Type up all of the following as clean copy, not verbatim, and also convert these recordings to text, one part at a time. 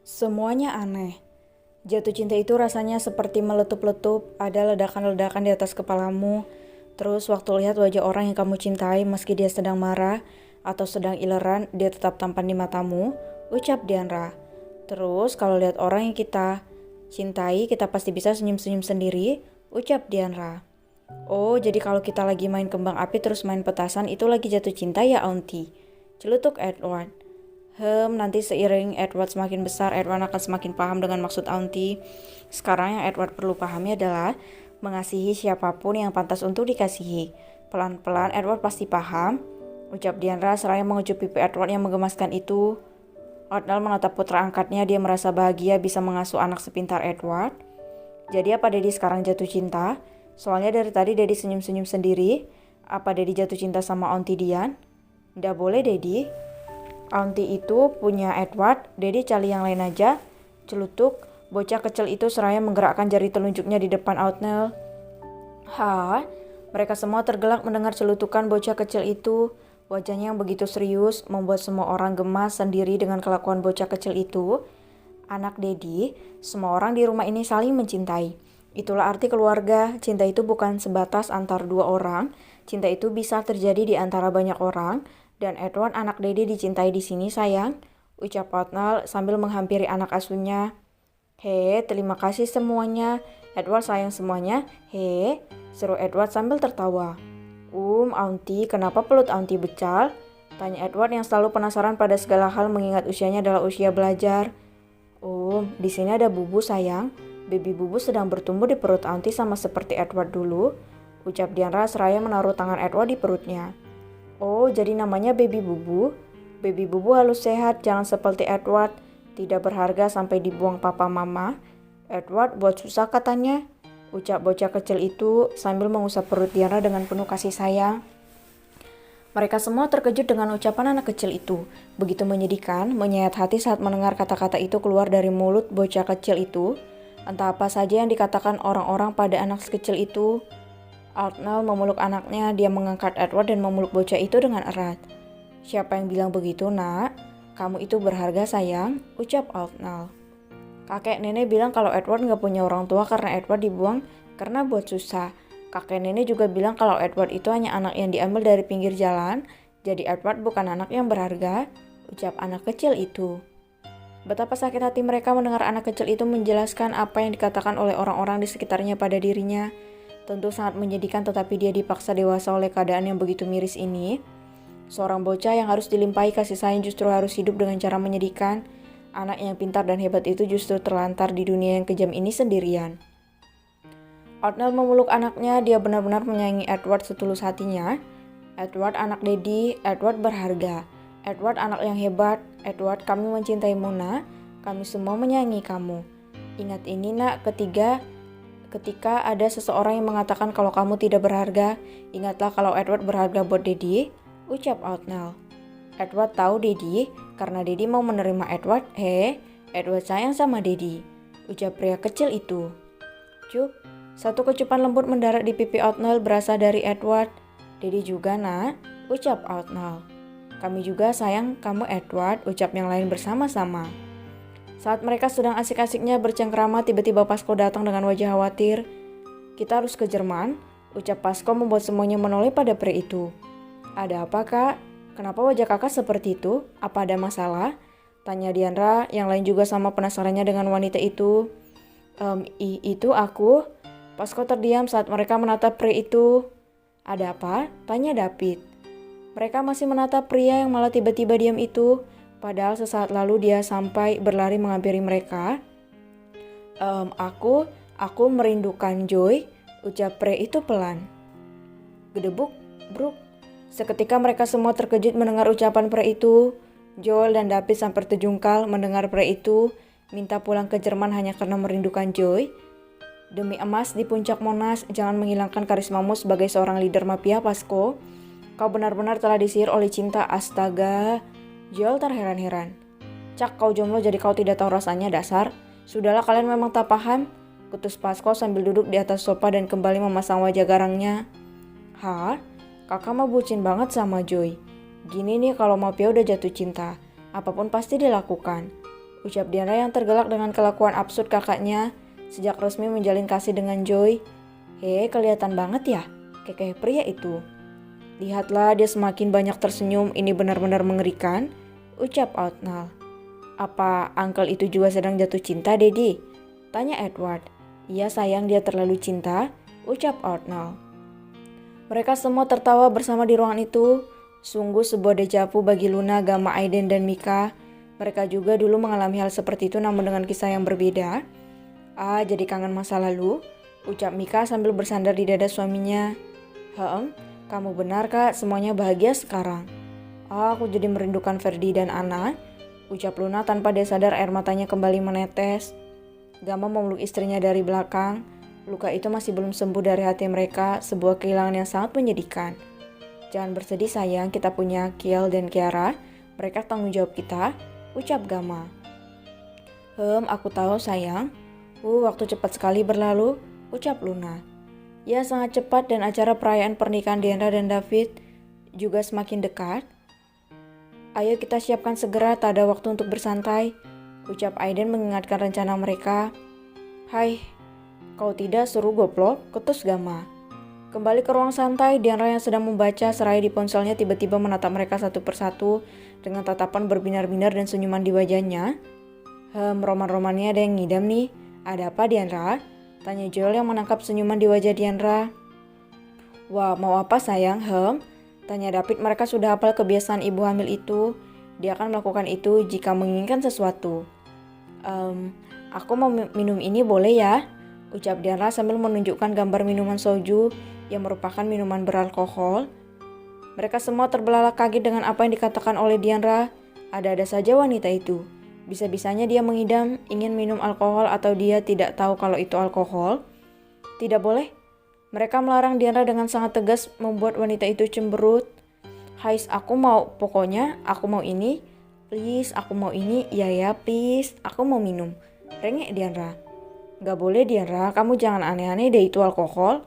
Semuanya aneh. Jatuh cinta itu rasanya seperti meletup-letup, ada ledakan-ledakan di atas kepalamu. Terus waktu lihat wajah orang yang kamu cintai meski dia sedang marah atau sedang ileran, dia tetap tampan di matamu, ucap Dianra. Terus kalau lihat orang yang kita cintai, kita pasti bisa senyum-senyum sendiri, ucap Dianra. Oh, jadi kalau kita lagi main kembang api terus main petasan itu lagi jatuh cinta ya, Auntie? Celutuk Edward. Nanti seiring Edward semakin besar, Edward akan semakin paham dengan maksud Auntie. Sekarang yang Edward perlu pahami adalah mengasihi siapapun yang pantas untuk dikasihi. Pelan-pelan Edward pasti paham, ucap Dianra seraya mengecup pipi Edward yang menggemaskan itu. Arnold menatap putra angkatnya, dia merasa bahagia bisa mengasuh anak sepintar Edward. Jadi apa Daddy sekarang jatuh cinta? Soalnya dari tadi Daddy senyum-senyum sendiri. Apa Daddy jatuh cinta sama Auntie Dian? Nggak boleh Daddy. Auntie itu punya Edward, Daddy cari yang lain aja. Celutuk, bocah kecil itu seraya menggerakkan jari telunjuknya di depan Arnold. Mereka semua tergelak mendengar celutukan bocah kecil itu. Wajahnya yang begitu serius membuat semua orang gemas sendiri dengan kelakuan bocah kecil itu. Anak Daddy, semua orang di rumah ini saling mencintai. Itulah arti keluarga. Cinta itu bukan sebatas antar dua orang. Cinta itu bisa terjadi di antara banyak orang. Dan Edward anak Daddy dicintai di sini sayang, ucap Arnold sambil menghampiri anak asuhnya. Terima kasih semuanya. Edward sayang semuanya. Seru Edward sambil tertawa. Auntie, kenapa pelut Auntie becal? Tanya Edward yang selalu penasaran pada segala hal mengingat usianya adalah usia belajar. Di sini ada Bubu sayang. Baby Bubu sedang bertumbuh di perut Auntie sama seperti Edward dulu, ucap Dianra seraya menaruh tangan Edward di perutnya. Jadi namanya Baby Bubu? Baby Bubu halus sehat, jangan seperti Edward, tidak berharga sampai dibuang papa mama. Edward buat susah katanya, ucap bocah kecil itu sambil mengusap perut Dianra dengan penuh kasih sayang. Mereka semua terkejut dengan ucapan anak kecil itu. Begitu menyedihkan, menyayat hati saat mendengar kata-kata itu keluar dari mulut bocah kecil itu. Entah apa saja yang dikatakan orang-orang pada anak kecil itu. Arnold memeluk anaknya, dia mengangkat Edward dan memeluk bocah itu dengan erat. Siapa yang bilang begitu, nak? Kamu itu berharga sayang, ucap Arnold. Kakek nenek bilang kalau Edward gak punya orang tua karena Edward dibuang karena buat susah. Kakek nenek juga bilang kalau Edward itu hanya anak yang diambil dari pinggir jalan, jadi Edward bukan anak yang berharga, ucap anak kecil itu. Betapa sakit hati mereka mendengar anak kecil itu menjelaskan apa yang dikatakan oleh orang-orang di sekitarnya pada dirinya. Tentu sangat menyedihkan, tetapi dia dipaksa dewasa oleh keadaan yang begitu miris ini. Seorang bocah yang harus dilimpahi kasih sayang justru harus hidup dengan cara menyedihkan. Anak yang pintar dan hebat itu justru terlantar di dunia yang kejam ini sendirian. Arnold memeluk anaknya, dia benar-benar menyayangi Edward setulus hatinya. Edward anak Daddy, Edward berharga. Edward anak yang hebat. Edward, kami mencintaimu nak. Kami semua menyayangi kamu. Ingat ini nak, Ketika ada seseorang yang mengatakan kalau kamu tidak berharga, ingatlah kalau Edward berharga buat Daddy, ucap Arnold. Edward tahu Daddy, karena Daddy mau menerima Edward. Edward sayang sama Daddy, ucap pria kecil itu. Cup, satu kecupan lembut mendarat di pipi Arnold berasal dari Edward. Daddy juga nak, ucap Arnold. Kami juga sayang kamu Edward, ucap yang lain bersama-sama. Saat mereka sedang asik-asiknya bercengkrama, tiba-tiba Pasko datang dengan wajah khawatir. Kita harus ke Jerman, ucap Pasko membuat semuanya menoleh pada pria itu. Ada apa kak? Kenapa wajah kakak seperti itu? Apa ada masalah? Tanya Dianra, yang lain juga sama penasarannya dengan wanita itu. Itu aku. Pasko terdiam saat mereka menatap pria itu. Ada apa? Tanya David. Mereka masih menatap pria yang malah tiba-tiba diam itu. Padahal sesaat lalu dia sampai berlari menghampiri mereka. Aku merindukan Joy, ucap pria itu pelan. Gedebuk, bruk. Seketika mereka semua terkejut mendengar ucapan pria itu. Joel dan David sampai terjungkal mendengar pria itu minta pulang ke Jerman hanya karena merindukan Joy. Demi emas di puncak Monas, jangan menghilangkan karismamu sebagai seorang leader mafia, Pasko. Kau benar-benar telah disihir oleh cinta, astaga. Joel terheran-heran. Cak, kau jomblo jadi kau tidak tahu rasanya, dasar. Sudahlah, kalian memang tak paham. Kutus Pasco sambil duduk di atas sofa dan kembali memasang wajah garangnya. Hah? Kakak mah bucin banget sama Joy. Gini nih kalau Mapia udah jatuh cinta, apapun pasti dilakukan. Ucap Diandra yang tergelak dengan kelakuan absurd kakaknya sejak resmi menjalin kasih dengan Joy. Kelihatan banget ya, kekeh pria itu. Lihatlah, dia semakin banyak tersenyum, ini benar-benar mengerikan, ucap Outnall. Apa uncle itu juga sedang jatuh cinta, Dedi? Tanya Edward. Iya sayang, dia terlalu cinta, ucap Outnall. Mereka semua tertawa bersama di ruangan itu. Sungguh sebuah dejavu bagi Luna, Gamma, Aiden, dan Mika. Mereka juga dulu mengalami hal seperti itu namun dengan kisah yang berbeda. Jadi kangen masa lalu, ucap Mika sambil bersandar di dada suaminya. Kamu benar kak, semuanya bahagia sekarang. Aku jadi merindukan Ferdi dan Anna, ucap Luna tanpa dia sadar air matanya kembali menetes. Gamma memeluk istrinya dari belakang. Luka itu masih belum sembuh dari hati mereka, sebuah kehilangan yang sangat menyedihkan. Jangan bersedih sayang, kita punya Kiel dan Kiara, mereka tanggung jawab kita, ucap Gamma. Aku tahu sayang. Waktu cepat sekali berlalu, ucap Luna. Ya sangat cepat dan acara perayaan pernikahan Diandra dan David juga semakin dekat. Ayo kita siapkan segera, tak ada waktu untuk bersantai, ucap Aiden mengingatkan rencana mereka. Hai, kau tidak suruh goblok, ketus Gamma. Kembali ke ruang santai, Diandra yang sedang membaca seraya di ponselnya tiba-tiba menatap mereka satu persatu dengan tatapan berbinar-binar dan senyuman di wajahnya. Roman-romannya ada yang ngidam nih. Ada apa Diandra? Tanya Joel yang menangkap senyuman di wajah Diandra. Wah, mau apa sayang, Tanya David. Mereka sudah hafal kebiasaan ibu hamil itu. Dia akan melakukan itu jika menginginkan sesuatu. Aku mau minum ini boleh ya? Ucap Diandra sambil menunjukkan gambar minuman soju yang merupakan minuman beralkohol. Mereka semua terbelalak kaget dengan apa yang dikatakan oleh Diandra. Ada-ada saja wanita itu. Bisa-bisanya dia mengidam, ingin minum alkohol atau dia tidak tahu kalau itu alkohol. Tidak boleh. Mereka melarang Diandra dengan sangat tegas, membuat wanita itu cemberut. Hais, pokoknya aku mau ini. Please, aku mau ini. Ya, please, aku mau minum. Rengek Diandra. Gak boleh Diandra, kamu jangan aneh-aneh deh, itu alkohol.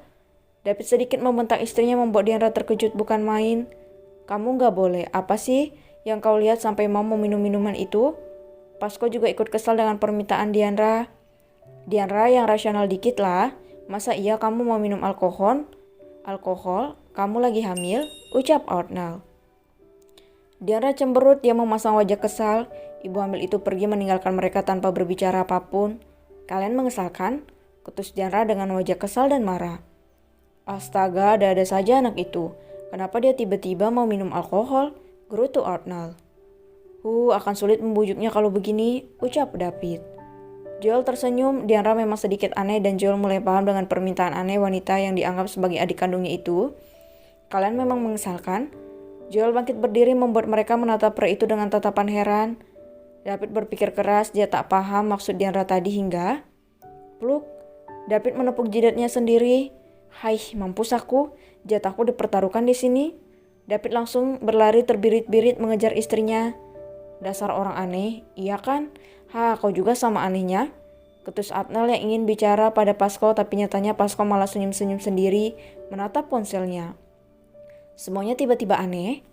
David sedikit membentak istrinya membuat Diandra terkejut bukan main. Kamu gak boleh, apa sih yang kau lihat sampai mau meminum minuman itu? Pasco juga ikut kesal dengan permintaan Diandra. Diandra yang rasional dikit lah. Masa iya kamu mau minum alkohol? Kamu lagi hamil? Ucap Outnall. Diandra cemberut, dia memasang wajah kesal. Ibu hamil itu pergi meninggalkan mereka tanpa berbicara apapun. Kalian mengesalkan? Ketus Diandra dengan wajah kesal dan marah. Astaga, ada saja anak itu. Kenapa dia tiba-tiba mau minum alkohol? Gerutu Outnall. Akan sulit membujuknya kalau begini, ucap David. Joel tersenyum, Diandra memang sedikit aneh dan Joel mulai paham dengan permintaan aneh wanita yang dianggap sebagai adik kandungnya itu. Kalian memang mengesalkan? Joel bangkit berdiri membuat mereka menatap pria itu dengan tatapan heran. David berpikir keras, dia tak paham maksud Diandra tadi hingga... Pluk, David menepuk jidatnya sendiri. Hai, mampus aku, jatahku dipertaruhkan di sini. David langsung berlari terbirit-birit mengejar istrinya. Dasar orang aneh, iya kan? Kau juga sama anehnya. Ketus Outnall yang ingin bicara pada Pasco, tapi nyatanya Pasco malah senyum-senyum sendiri menatap ponselnya. Semuanya tiba-tiba aneh.